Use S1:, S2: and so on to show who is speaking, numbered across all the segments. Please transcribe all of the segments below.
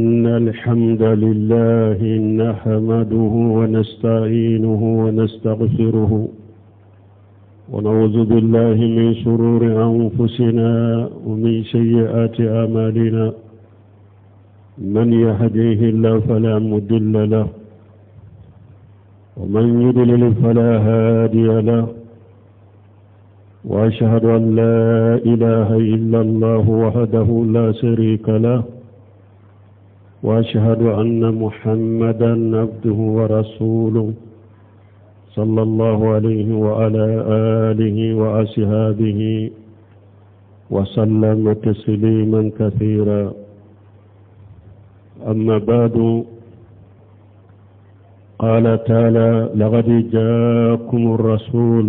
S1: إن الحمد لله نحمده ونستعينه ونستغفره ونعوذ بالله من شرور أنفسنا ومن سيئات أعمالنا. من يهديه الله فلا مضل له ومن يضلل فلا هادي له، وأشهد أن لا إله إلا الله وحده لا شريك له، وأشهد أن محمدا عبده ورسوله صلى الله عليه وعلى آله وأصحابه وسلم تسليما كثيرا. أما بعد، قال تعالى: لقد جاءكم الرسول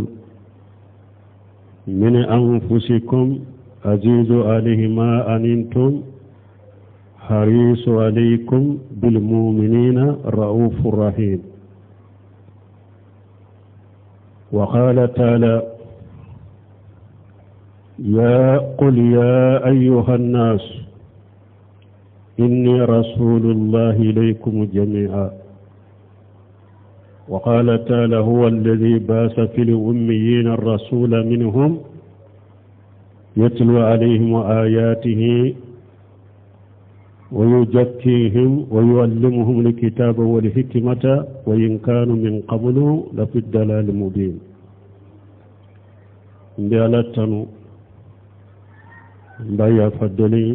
S1: من أنفسكم عزيز عليه ما أنتم حريص عليكم بالمؤمنين رؤوف رحيم. وقال تعالى: قل يا أيها الناس إني رسول الله إليكم جميعا. وقال تعالى: هو الذي بعث في الأميين الرسول منهم يتلو عليهم آياته ويزكيهم ويعلمهم الكتاب والحكمة وإن كانوا من قبل لفي الضلال المبين. بيالتنو بايا فدلي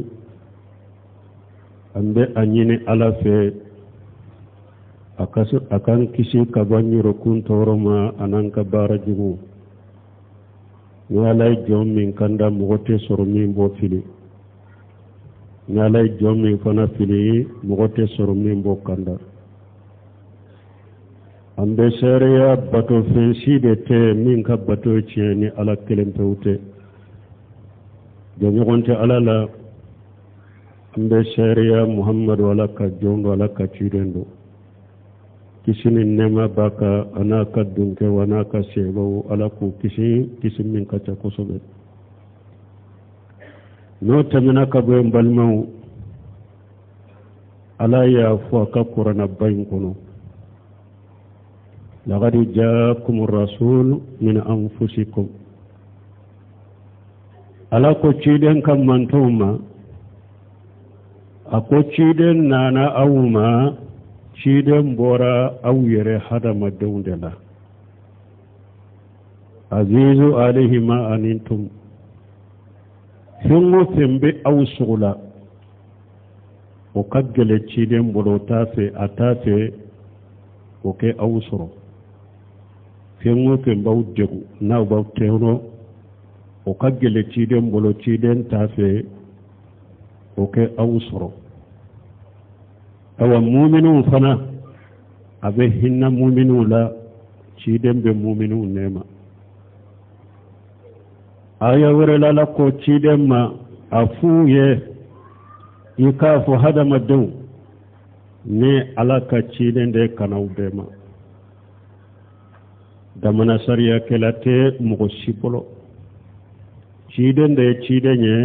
S1: أمبي أنيني على في akan kisi kabanyi rokun toroma ananka barajugu nyalai jom min kanda mogote soromi bo fili, nyalai jom min fana fili mogote soromi bo kanda. Ambe sharia bato fensi de te min ka bato chieni ala kelempewute jonyogonte ala la. Ambe sharia Muhammad wala ka jondo wala ka chidendo kisini nema baka anaka dunke wanaka sebo ala ku kisi min kacha kosobe no tamina ka bo balmau ala ya fu ka qur'ana bayin kono. laqad jaakum ar-rasul min anfusikum ala ko chiden kam mantoma ako chiden nana awuma ciden bora awyere hadama dewndela. azizu alayhi ma anintum hingo fembe awsugla o kaggele ciden bolo tafe atafe o ke awsuro hingo fembe awdegu na baw tewno o kaggele ciden bolo ciden tafe o ke awsuro. awa mu'minun fana abe hinna mu'minun la ciden be mu'minun nema. aya wurela la ko ciden ma afuye ikafu hadama dew ne alaka ciden de kanaw bema damana sariya kelate mugo sipolo ciden de cidenye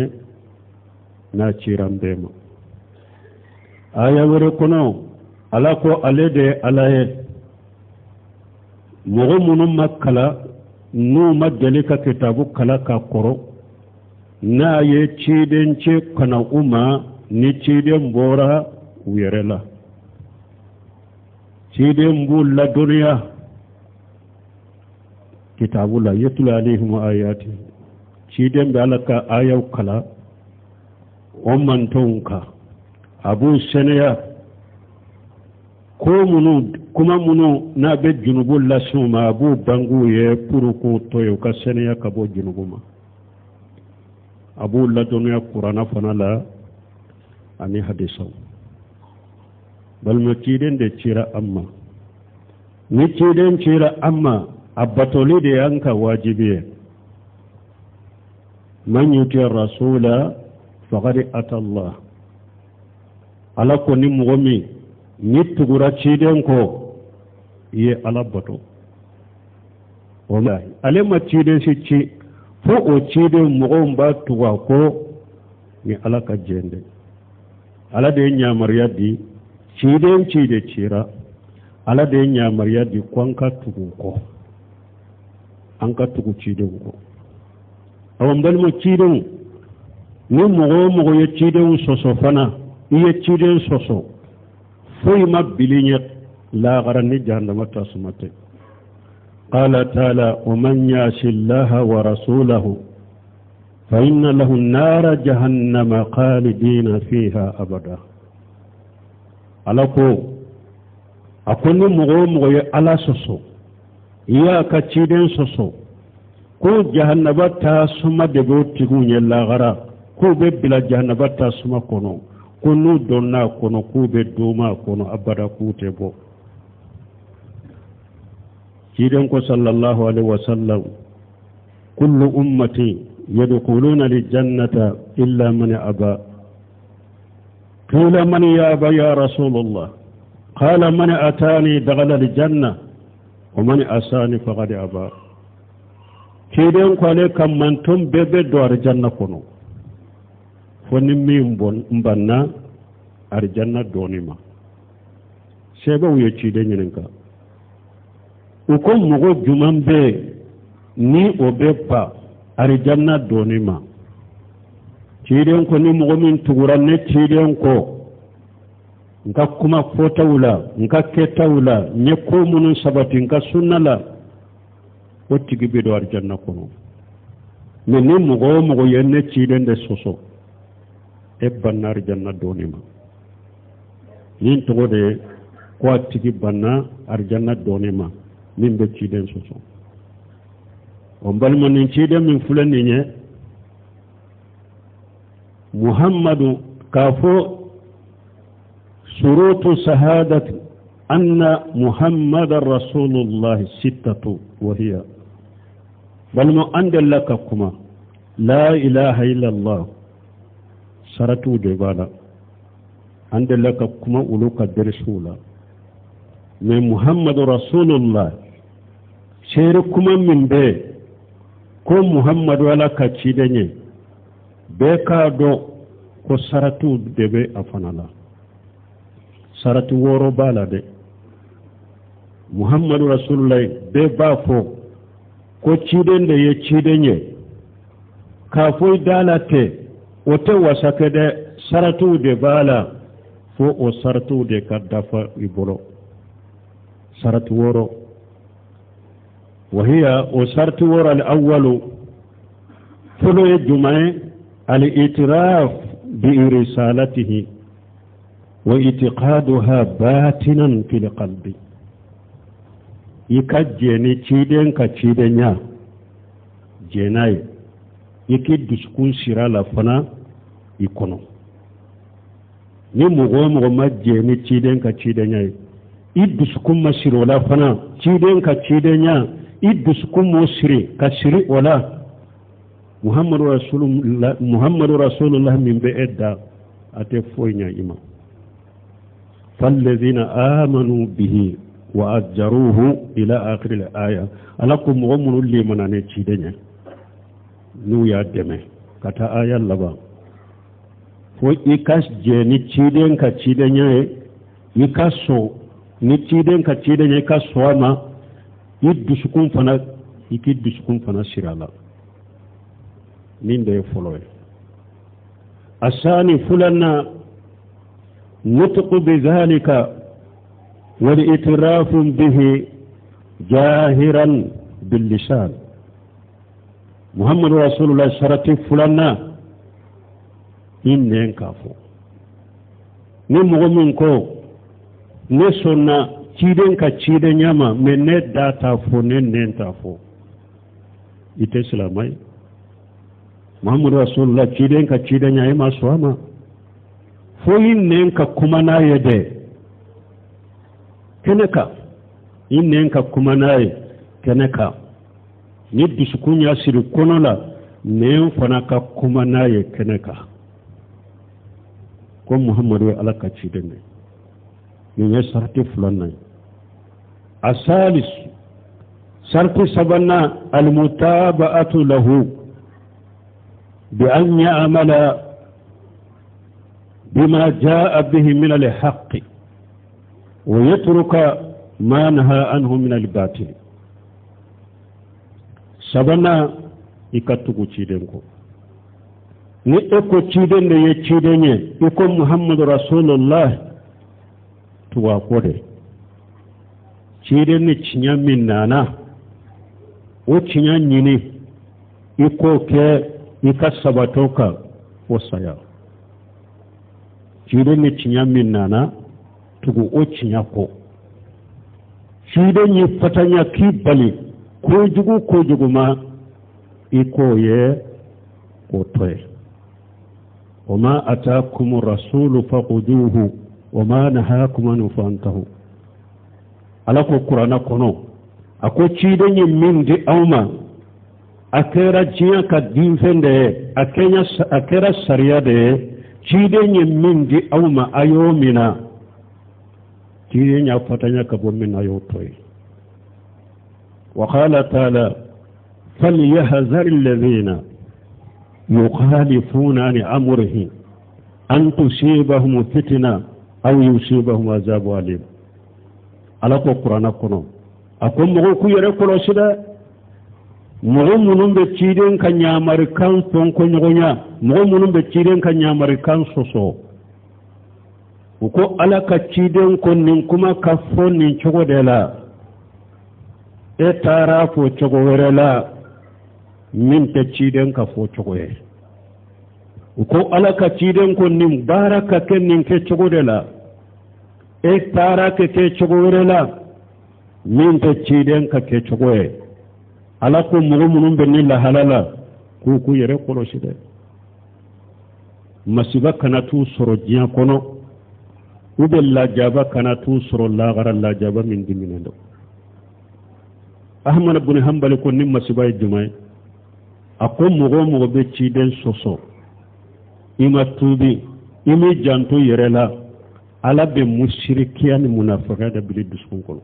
S1: na ciran bema. aya were kono ala ko alede alaye mogo munu makala nu majalika kitabu kala ka koro na ye ciden ce kana uma ni ciden bora uyerela ciden bulla duniya kitabu la yatlu alaihim ayati ciden be alaka ayaw kala o mantonka abu seneya ko munu kuma munu na be junubu lasuma abu bangu ye puruku toyo ka seneya ka bo junubu ma abu la dunya qur'ana fanala ani hadiso bal makiden de cira amma ni ciden cira amma abatoli de yanka wajibiye man yuti rasula faqad ata Allah. ala ko ni mogomi ni tugura ciden ko ye ala bato wallahi ale ma ciden si ci fo o ciden mogon ba tuga ko ni ala ka jende ala de ñamar yaddi ciiden ciide ciira ala de ñamar yaddi ko an ka tugu ko an ka tugu ciiden ko awa mbalimo ciiden ni mogo ye ciiden soso fana iye ciiden soso foyi ma biliñe laagara ni jahannama tasumate qala taala waman yaasi llaha wa rasulahu fa inna lahu nara jahannama khalidina fiha abada ala ko akoni mogo ye ala soso iya ka ciiden soso ko jahannaba tasuma debo tiguñe laagara ko be bila jahannaba tasuma kono ko nu donna kono ko be duma kono abada kute bo ciiden ko sallallahu alaihi wasallam kullu ummati yadkhuluna aljannata illa man aba qila man yaba ya rasulullah qala man atani dakhala aljanna wa man asani faqad aba ciiden ko ale kam man tom bebe do arjanna kono fonni min bon mbanna arjanna donima sebe wuye ciiden ñininka uko mogo juman be ni o be pa arjanna donima ciiden ko ni mogo min tuguran ne ciiden ko nka kuma fotawula nka ketawula nye ko munun sabati nka sunnala o tigi be do arjanna kono mais ni mogo yenne ciiden de soso e banna arjanna donima nin togo de ko a tigi banna arjanna donima min be ciiden soso on balmo nin ciiden min fulani ñe muhammadu ka fo surutu shahadat anna muhammadan rasulullahi sittatu wa hiya balmo andella ka kuma la ilaha illallah saratu de bala andella ka kuma uluka dersula mais muhammadu rasulullah sere kuma min be ko muhammadu ala ka ciideñe be ka do ko saratu debe a fanala saratu woro bala de muhammadu rasulullah be ba fo ko ciidende ye ciideñe ka foy dalate o te wasake de saratu de bala fo o saratu de ka dafa i bolo saratu woro وهي وصرت ورا الأول فلو الجمعة الاعتراف برسالته واعتقادها باطنا في القلب يكجيني تشيدين كتشيدين جناي يكيد دسكون سيرالا فنا يكونو ni mogo ma jeni ciden ka ciden yayi idduskun masiro la fana ciden ka ciden ya idduskun musiri ka siri wala muhammadu rasulullah min be edda ate foynya ima fallazina amanu bihi wa ajjaruhu ila akhir al-aya alakum mu'minun liman ne ciden ya nu ya deme kata aya laba fo ikas je ni ciden ka ciden yayi ikaso ni ciden ka ciden yayi kaso ma yiddusukun fana sirala min da ya foloye asani fulanna nutqu bi zalika wal itiraf bihi jahiran bil lisan muhammadu rasulullah sharati fulanna innen kafo ni mu'min ko ne sonna ciden ka ciden yama me ne data fo ne nen ta fo ite islamai muhammadu rasulullah ciden ka ciden yayi masu ama fo yin nen ka kuma na yade keneka yin nen ka kuma na yi keneka ni disukun ya siri konola nen fana ka kuma na yi keneka ko muhammadu ala ka ciden ne yin sarti fulan nan asalis sarti sabanna almutaba'atu lahu bi an ya'mala بما جاء به من الحق ويترك ما نهى عنه من الباطل سبنا ikatugu ciden ko ni eko ciden da ya ciden ye iko muhammadu rasulullah tuwa kode ciden ni cinya min nana o cinya nyini iko ke ika sabatoka o saya ciden ni cinya min nana tugu o cinya ko ciden yi fatanya ki bali ko jugu ma iko ye ko toye wama ataakum rasulu faquduhu wama nahakum anhu fantahu ala ko qur'ana kono ako ciiden yi min di awma akera jiya ka din fende akera sariya de ciiden yi min di awma ayomina ciiden ya fatanya ka bo min ayo toye wa qala ta'ala فليحذر الذين يخالفون عن أمره أن تصيبهم فتنة أو يصيبهم عذاب أليم على القرآن كنو أكون مغوكو يركو سيدا مغمونون بتشيدين كان يامريكان فونكو نغنيا مغمونون بتشيدين كان يامريكان سوسو وكو على كتشيدين كون ننكما كفون ننشغو ديلا إتارافو شغو ورلا min ta ciden ka fo cogoye ko alaka ciden ko nin baraka ken nin ke cogode la e tara ke cogore la min ta ciden ka ke cogoye alako mugu munun be ni la halala ku yere kolo side masiba kana tu soro jiya kono ube la jaba kana tu soro la gara la jaba min diminendo ahmad ibn hanbal ko nin masiba e jumay ako mogo be ciden soso ima tubi imi janto yere la ala be mushrikiya ni munafiqa da bili duskun kono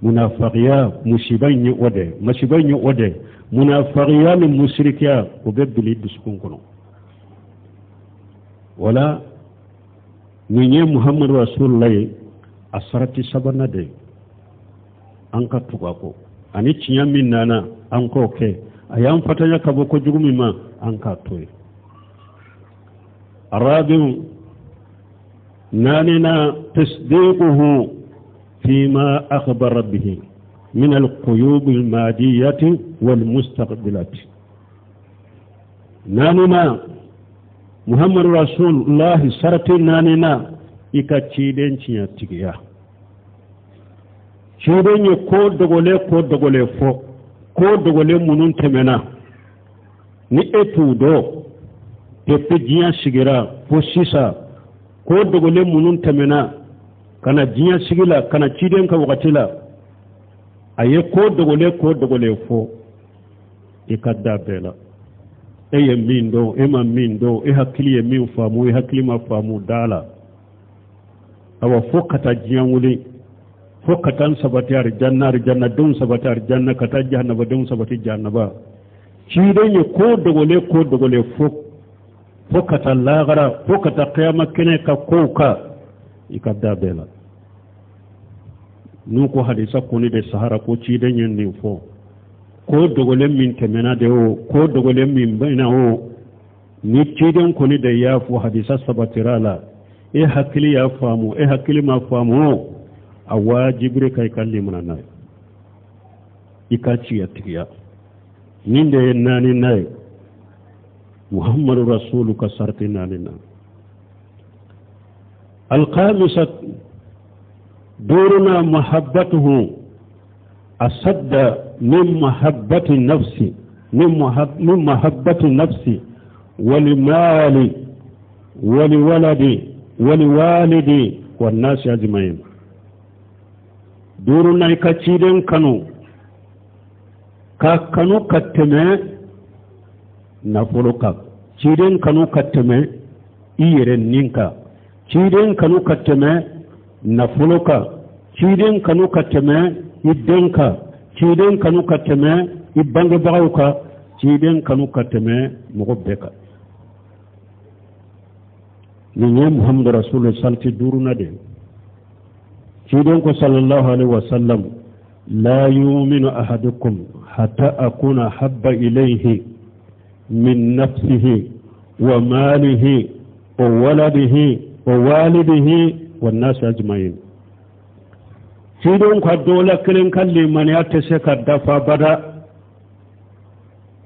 S1: munafiqiya musibanyi ode munafiqiya ni mushrikiya o be bili duskun kono wala ni muhammad rasulullah asarati sabana de anka tugako ani cinya min nana anko ke ayan fatanya kabo ko jugumi ma an ka toye arabiu nanina tasdiquhu fima akhbara bihi min alquyub almadiyah walmustaqbilat nanina muhammad rasulullah sarati nanina ikaciden ciya tigiya ciden ko dogole fo ko dogole munun temena ni etudo tepe jiya sigira fo sisa ko dogole munun temena kana jiya sigila kana ciden ka wakatila aye ko dogole fo ikadda bela eye mindo ema mindo e hakili ye min famu e hakili ma famu dala awa fo kata jiya wuli fokatan sabati arjanna dun sabati arjanna kata jahannaba dun sabati jahannaba cidenye ko dogole fokata lagara fokata qiyama kene ka koka ikadda bela nuko hadisa koni de sahara ko cidenye ni fo ko dogole min temena de o ko dogole min baina o ni ciden koni de ya fo hadisa sabatirala e hakili ya famu e hakili ma famu awa jibre kay kalli munana ikachi yatiya ninde nani nay muhammadu rasuluka sartina lina الخامسة دورنا محبته أصد من محبة النفس من محبة النفس ولمال ولولد ولوالد والناس أجمعين دورنا كتيرن كانوا كتمه نفلوكا تيرن كانوا كتمه إيرن نينكا تيرن كانوا كتمه نفلوكا تيرن كانوا كتمه إدنكا تيرن كانوا كتمه إبانغ باوكا تيرن كانوا كتمه مغبكا ni Muhammad Rasulullah salti duruna de ciden ko sallallahu alaihi wasallam la yu'minu ahadukum hatta akuna habba ilayhi min nafsihi wa malihi wa waladihi wa walidihi wan nas ajma'in ciden ko dole kirin kalli man ya tace ka dafa bada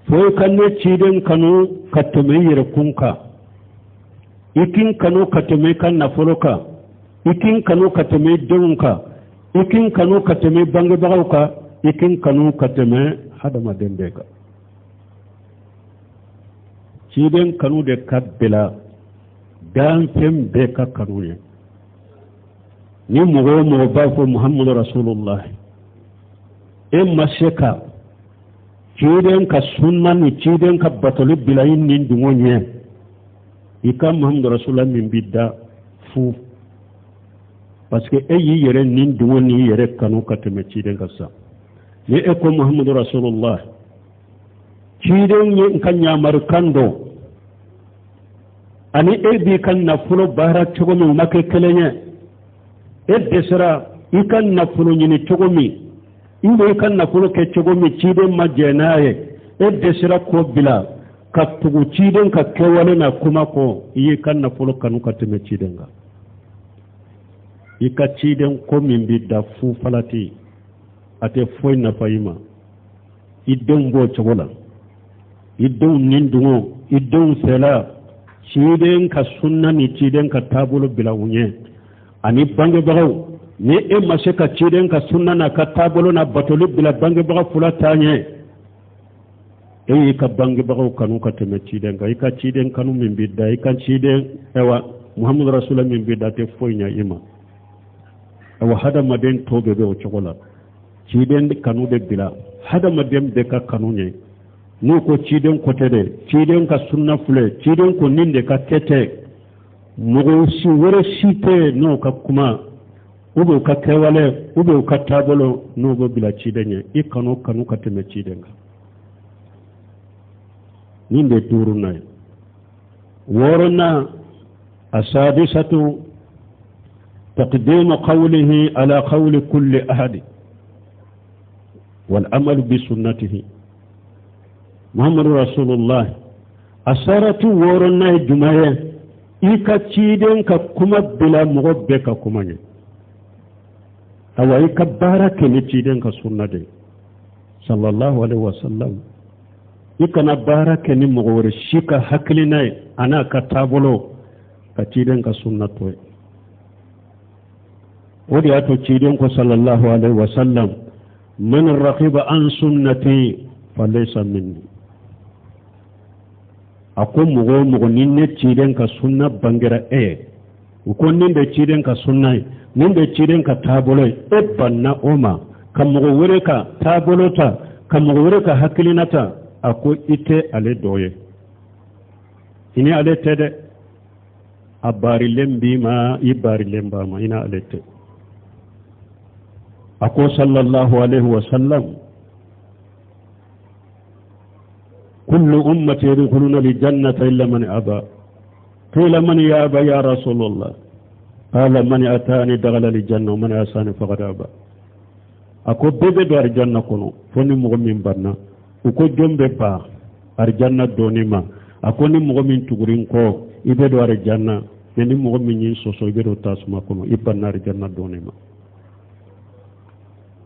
S1: foi kanne ciden kanu katume kunka ikin kanu katume kan nafuluka ikin kanu katume dunka ikin kanu katume bange bagauka ikin kanu katume hadama dembeka ciden kanu de kabbila dan fem be ka kanu ne ni mugo mo ba ko Muhammadu Rasulullah masheka ciden ka sunna ni ciden ka batoli bilayin nin dungonye ika Muhammadu Rasulullah min bidda fu parce que yi yere nin dungoni yere kanu kateme ciden ka sa ni ko Muhammadu Rasulullah ciden yin kan yamar kando ani bi kan na fulo bara chogomi make kelenye desra ikan na fulo ni chogomi ibe kan na fulo ke chogomi ciden majenaye desra ko bila ka tugu ciden ka kewale na kuma ko yi kan na fulo kanu kateme ciden ga ika ciden ko min bi da fu falati ate foy na fayima idon bo chogola idon nindungo idon sela ciden ka sunna ni ciden ka tabulo bila unye ani bange bagaw ni mashe ka ciden ka sunna na ka tabulo na batolo bila bange bagaw fulatanye ka bange bagaw kanu ka teme ciden ga ika ciden kanu min bi da ika ciden ewa Muhammad Rasulullah min bi da te foy nya ima awa hada maden tobe be o chogola ciden kanu de bila hada madem de ka kanu nye no ko ciden kote de ciden ka sunna fule ciden ko ninde ka tete mugo si wore site no ka kuma ube ka kewale ube ka tabolo no go bila ciden nye ikano kanu ka teme ciden ga ninde turu na worona asadisatu تقديم قوله على قول كل أحد والأمل بسنته محمد رسول الله أسارة ورنا جمعية إيكا تشيدين كما بلا مغبك كما أو إيكا بارك نتشيدين كسنة صلى الله عليه وسلم إيكا نبارك نمغور الشيكا حكلنا أنا كتابلو كتشيدين كسنة ودي أتو تشيدينكو صلى الله عليه وسلم من رغب عن سنتي فليس مني أقول مغو نين تشيدينكا سنة بانجرا وكون نين تشيدينكا سنة نين تشيدينكا تابولي بنا أوما كمغو وريكا تابولوتا كمغو وريكا حكليناتا أقول إتي علي دوي إني علي تدي أباري لمبي ما يباري لمبا ما إنا علي تدي أقول صلى الله عليه وسلم كل أمة يدخلون الجنة إلا من أبى قيل من يأبى يا رسول الله قال من أتاني دخل الجنة ومن أساني فقد أبى أقول بيبدو الجنة كنو فني مغمين برنا وكو جنب با الجنة دوني ما أقول مغمين تغرين كو يبدو الجنة يعني مغمين ينسوسو يبدو تاسما كنو يبنا الجنة دوني ما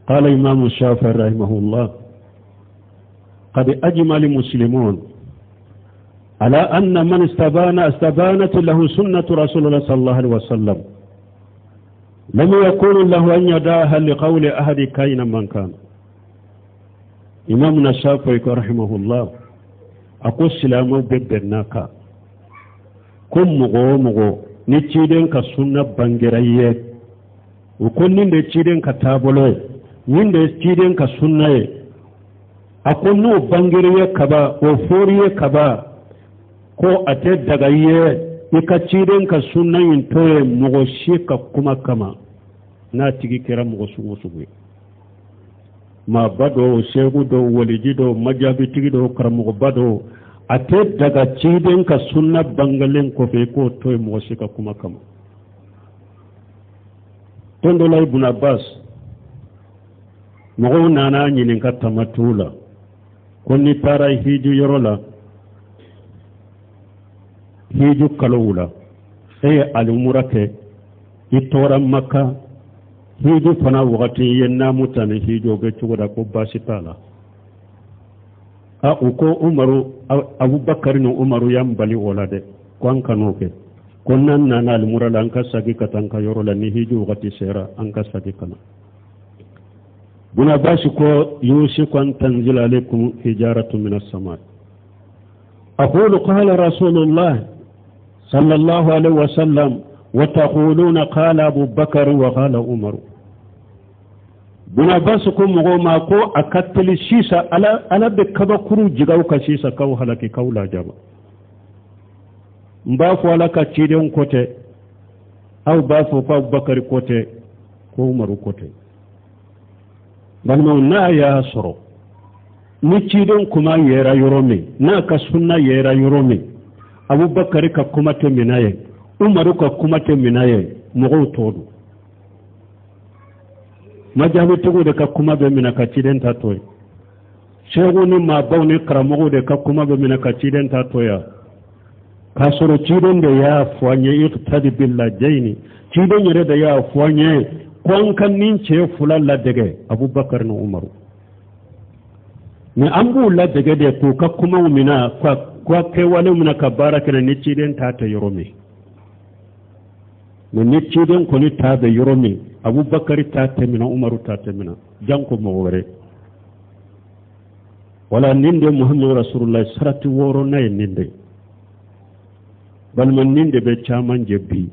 S1: قال إمام الشافعي رحمه الله قد أجمع المسلمون على أن من استبانت له سنة رسول الله صلى الله عليه وسلم لم يكون له أن يداها لقول أحد كائن من كان إمامنا الشافعي رحمه الله أقول سلامه ببناك كم مغو نتشيدن كسنة بانجرية وكن نتشيدن كتابولي ninde ciden ka sunnaye akonno bangiriye kaba o foriye kaba ko ate dagaye ika ciden ka sunnayin toye mogo shika kuma kama na tigi kera mogo sugu ma bado shegu do waliji do majabi tigi do karamogo bado ate daga ciden ka sunna bangalen ko fe ko toy mo shika kuma kama tondo lay ibn Abbas mo nana nyinin ka tamatula konni tara hiju yorola hiju kalowula alumurake itora Makka hiju fana wakati yenna mutane hiju be chugoda ko basitala uko Umaru Abubakar no Umaru yambali olade kwan kanoke konnan nana almurala anka sagi katanka yorola ni hiju wakati sera anka sagi kana buna bashi ko yushiku an tanzila alaykum hijaratu min as-sama aqulu qala rasulullah sallallahu alaihi wasallam wa taquluna qala Abu Bakar wa qala Umar buna bashi ko ma ko akattali shisa ala be kaba kuru jigaw ka shisa kaw halaki kawla jaba mba fo ala ka ciden kote aw ba fo Abu Bakar kote ko Umar kote balma na ya soro ni cidon kuma yera yorome na ka sunna yera yorome Abubakar ka kuma te minaye Umaru ka kuma te minaye mo todo majalu tugo de ka kuma be mina ka ciden ta toy shego ni ma bawni karamo de ka kuma be mina ka ciden ta toya ka soro cidon de ya fuanye iqtadi billah jaini cidon yere da ya fuanye kon kan nin ce fulan la dege Abubakar na Umaru ni ambu la dege de ko ka kuma mina kwa ke wale mina ka baraka ni ciden ta ta yorome ni ciden ko ni ta be yorome Abubakar ta ta mina Umaru ta ta mina janko mo wore wala ninde Muhammadu Rasulullah sarati woro nay ninde balman ninde be chaman jebbi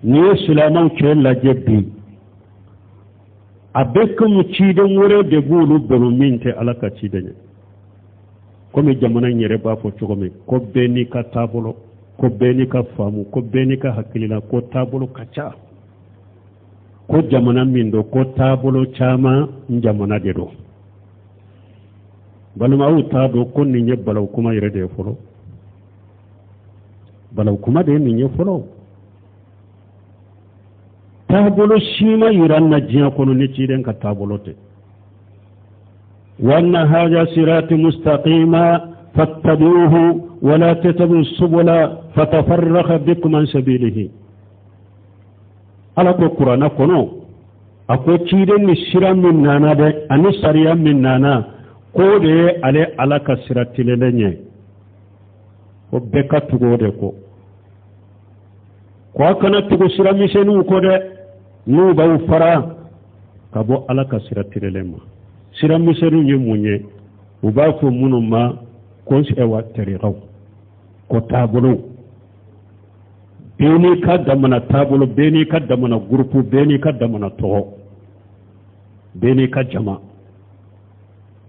S1: ni islamu ke la jebbi abekum ciden wore de bulu belu minte alaka ciden ko mi jamana nyere ba fo chogome ko beni ka tabulo ko beni ka famu ko beni ka hakilina ko tabulo kacha ko jamana mindo ko tabulo chama jamana de do balma uta do ko ni nyebalaw kuma yere de folo balaw kuma de ni nyefolo tabolo shima yiranna jiya kono ni ciden ka tabolo te wanna haja sirati mustaqima fattabi'uhu wa la tattabi'u subula fatafarraqa bikum an sabilihi ala ko qur'ana kono ako ciden ni shiram min nana de ani sariya min nana ko de ale ala ka sirati lelenye ko beka tugo de ko kana tugo shiram mi senu ko de nu baw fara ka bo ala ka siratirelema siram miseru nye munye uba fo munuma ko se wa tariqaw ko tabulu beni ka damana tabulu beni ka damana grupu beni ka damana to beni ka jama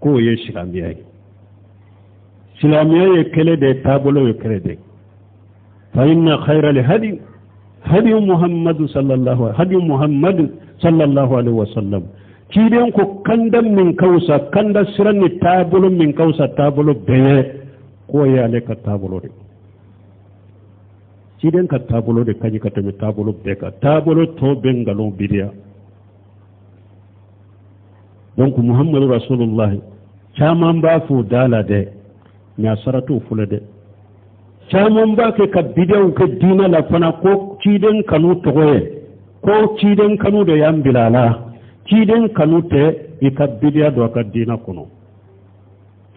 S1: ko ye islamiyai kele de tabulu ye kele de fa inna khayra al hadi hadi Muhammad sallallahu alaihi wasallam kiden ko kandan min kausa kanda sirani tabulo min kausa tabulo be ko ya le ka tabulo de kiden ka tabulo de kaji ka tami tabulo be ka tabulo to bengalo bidia donc Muhammad Rasulullah chaman ba fu dala de nya saratu fulade caman ba ka bidan ka dina la fana ko ciden kanu togoye ko ciden kanu da yan bilala ciden kanu te ka bidiya do ka dina kono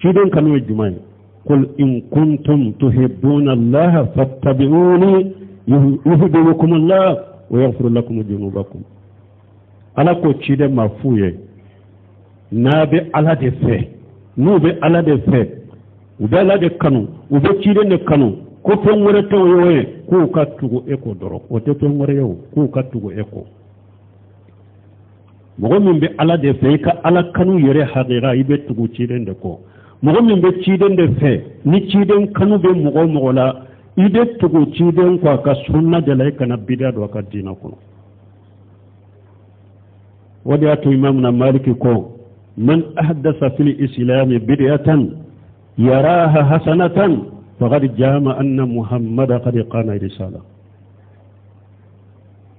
S1: ciden kanu jumai qul in kuntum tuhibbuna Allah fattabi'uni yuhibbukum Allah wa yaghfir lakum dhunubakum ala ko ciden mafuye nabe ala de fe no be ala de fe ubela de kanu ube ciden de kanu ko fen wore to yoye ko kattugo eko doro o te fen wore yo ko kattugo eko mogo min be ala de fe ka ala kanu yere haqiqa ibe tugo ciden de ko mogo min be ciden de fe ni ciden kanu be mogo la ide tugo ciden ko ka sunna de lay kana bid'a do ka dina ko wadi atu imamna maliki ko man ahdasa fil islam bid'atan يراها حسنة فقد جام أن محمد قد قام رسالة.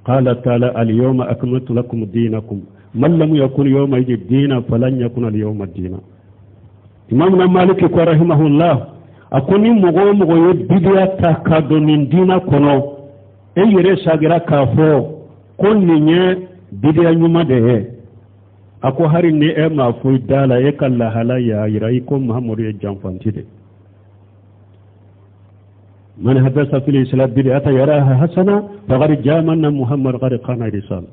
S1: قال تعالى اليوم أكملت لكم دينكم من لم يكن يومئذ الدين فلن يكن اليوم الدين. إمامنا مالك رحمه الله أكوني مغو يبدأ تكاد من دين كنو أي رسالة كافو كن نية بدأ يومده أكو هاري نية ما فوي دالا يكال هلا يا يرايكم محمد يجانفانتي. من حدث في الإسلام بدعة يراها حسنة فقد جامعنا محمد قد قام رسالة.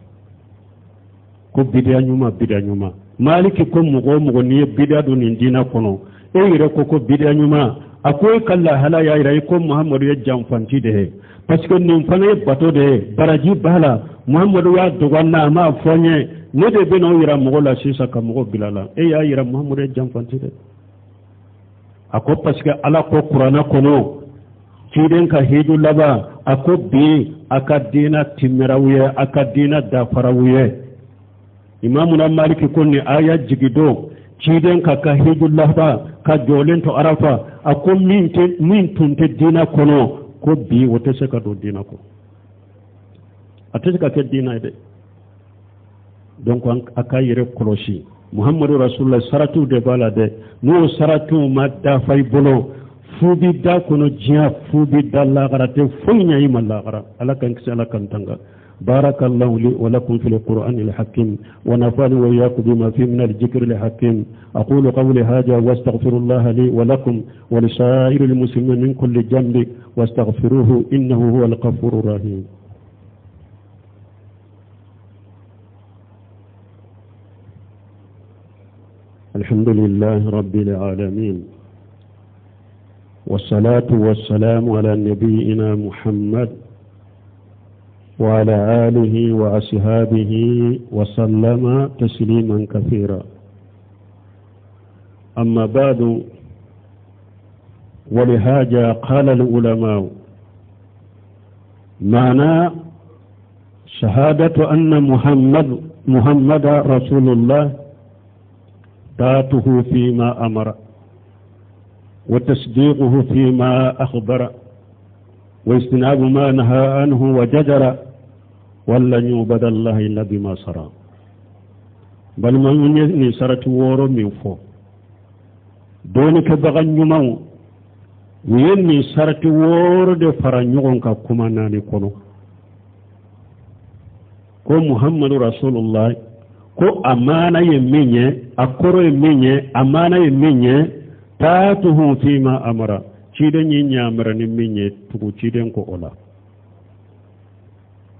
S1: كو بدعة نيوما مالك كم مغو نية بدعة دون دين كنو أي ركو بدعة نيوما أكو كلا هلا يا يرايكم محمد يجانفانتي ده parce que nin fana ye bato de baraji bala muhammadu ya doganna ma fonye ne de beno yira mogo la sisa ka mogo bilala e ya yira muhammadu ya janfanti de ako parce que ala ko qur'ana kono kiden ka heju laba ako bi akadina timrawiye akadina dafarawiye imamuna maliki konni aya jigido kiden ka heju laba ka jolen to arafa ako min tunte dina kono ko bi wote se ka do dina ko atese ka ke dina de donc aka yere kolosi muhammadu rasulullah saratu de bala de no saratu madda fay bolo fubi da kono jiya fubi dalla garate funya yi malla gara ala kan kisa ala kan tanga barakallahu li wa lakum fil qur'an al hakim wa nafani wa iyyakum bima fi min al dhikr al hakim aqulu qawli hadha wa astaghfirullah li wa lakum wa li sa'iril muslimin min kulli dhanbi واستغفروه إنه هو الغفور الرحيم. الحمد لله رب العالمين والصلاة والسلام على نبينا محمد وعلى آله وأصحابه وسلم تسليما كثيرا. أما بعد ولهذا قال العلماء معنى شهادة أن محمد رسول الله طاعته فيما أمر وتصديقه فيما أخبر واجتناب ما نهى عنه وجدر ولن يعبد الله إلا بما صرى بل من يسرت وورو من فوق دونك بغن يمو ويني سرت وورد فرنيون كما ناني كونو كو محمد رسول الله كو أمانة يميني أكورو يميني أمانة يميني تاته فيما أمر چيدن ينيامر نميني تقو چيدن كو أولا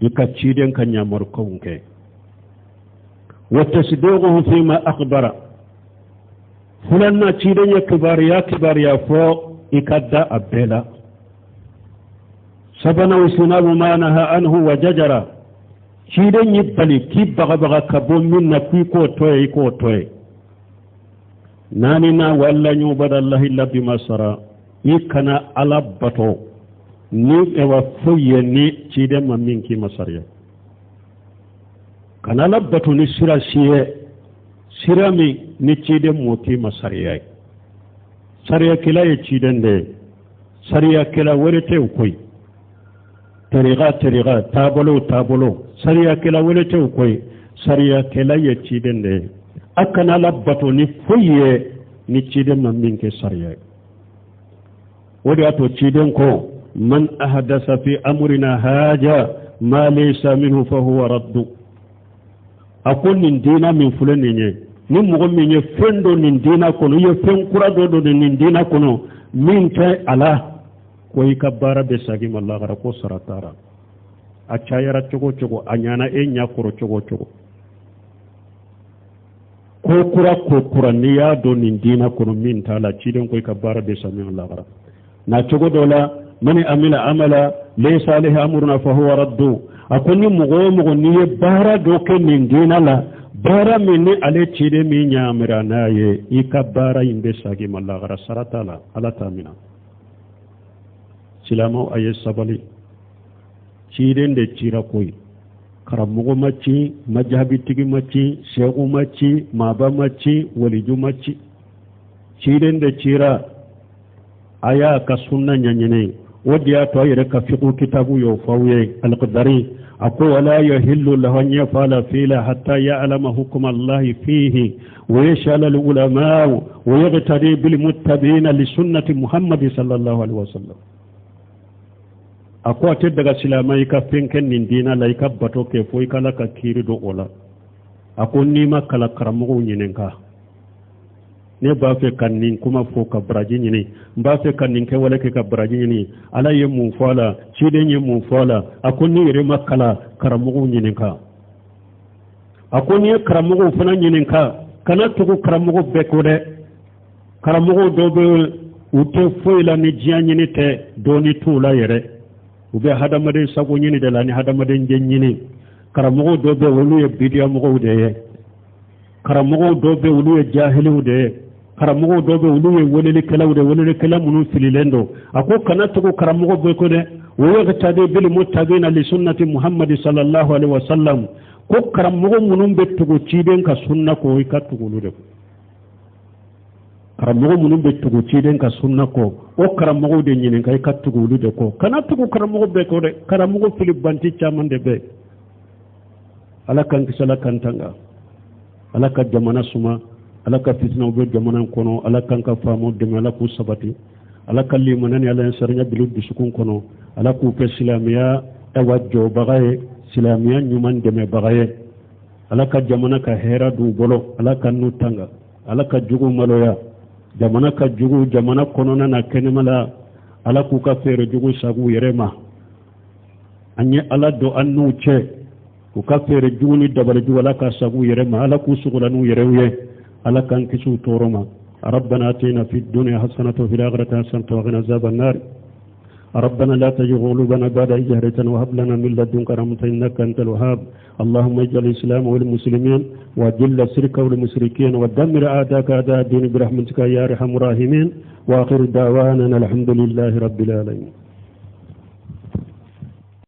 S1: يكا چيدن كنيامر كونك وتصديقه فيما أخبر فلنا چيدن يكبار يا فوق ikadda abela sabana usinabu ma naha anhu wa jajara kidan yibali ki baga kabo minna ko toy nani na walla nyubadallahi illa bima sara ikana ala bato ni ewa foye ni kidan mamin ki masariya kana la bato ni sirami ni kidan moti masariya sariya kila ya ci dande sariya kila wani ta ukwai tariga tabolo sariya kila wani ta ukwai sariya kila ya ci dande aka na labbato ni fuye ni ci den mamin ke sariya wadda to ci den ko man ahadasa fi amrina haja ma laysa minhu fa huwa raddu akon nin dina min fulani ne ni mogo min ye fen do nin dina kono ye fen kura do nin dina kono min ta ala ko i ka baara be sagi malla gara ko saratara a cayara cogo a ñana e ñakoro cogo ko kura ni ya do nin dina kono min ta la ciden ko i ka baara be sagi malla gara na cogo do la mani amila amala laysa alayhi amruna fa huwa raddu akoni mogo ni ye baara do ke nin dina la bara minni ale cide mi ñamira naye i ka bara yimbe sagi malla gara saratala ala tamina silamaw aye sabali ciden de cira koy karamogo macci majabi tigi macci sheikhu macci maba macci waliju macci ciden de cira aya ka sunna nyanyene wadiya to ayre ka fiqhu kitabu yo fawye al-qadari أقول ولا يهل له أن يفعل فيلا حتى يعلم حكم الله فيه ويشأل العلماء ويغتدي بالمتبعين لسنة محمد صلى الله عليه وسلم أقول تدغى سلامي كفين من دينا لا يكبتو كيفو يكالا كيري دو أولا أقول نيما كلا كرمغو نينكا ne ba fe kannin kuma fo ka braji ni ba fe kannin ke wala ke ka braji ni ala ye mun fola ci de ye mun fola akoni re makala karamugo ni ka akoni karamugo fana ni ka kana to karamugo be ko de karamugo do be ute foila ni jianya ni te doni tula yere ube hadamade sago ni de la ni hadamade njenni ni karamugo do be wolu ye bidiya mugo de ye karamugo do be wolu ye jahilu de karamugo dobe wuluwe wolele kala munu fililendo ako kana to karamugo be ko de wo ga tade bil muttaqina li sunnati muhammad sallallahu alaihi wasallam ko karamugo munum be to ciden ka sunna ko ka to gulude karamugo munum be to ciden ka sunna ko o karamugo de nyinen kay ka to gulude ko kana to karamugo be ko de karamugo filibanti chamande be ala kan kisala kan tanga ala ka jamana suma ala ka fitna be jamana kono ala kan ka famo de ala ku sabati ala kalli manani ala sarnya bilu disukun kono ala ku pe islamiya tawajjo bagaye islamiya nyuman deme bagaye ala ka jamana ka hera du bolo ala kan nu tanga ala ka jugu maloya jamana ka jugu jamana kono na kenimala ala ku ka fere jugu sagu yerema anye ala do annu che ku ka fere jugu ni dabal jugu ala ka sagu yerema ala ku sugulanu yerewye على كان كسو تورما ربنا آتنا في الدنيا حسنة وفي الآخرة حسنة وقنا عذاب النار ربنا لا تزغ قلوبنا بعد إذ هديتنا وهب لنا من لدنك رحمة إنك أنت الوهاب اللهم اجعل الإسلام والمسلمين وأذل الشرك والمشركين ودمر أعداءك أعداء الدين برحمتك يا أرحم الراحمين وآخر دعوانا الحمد لله رب العالمين.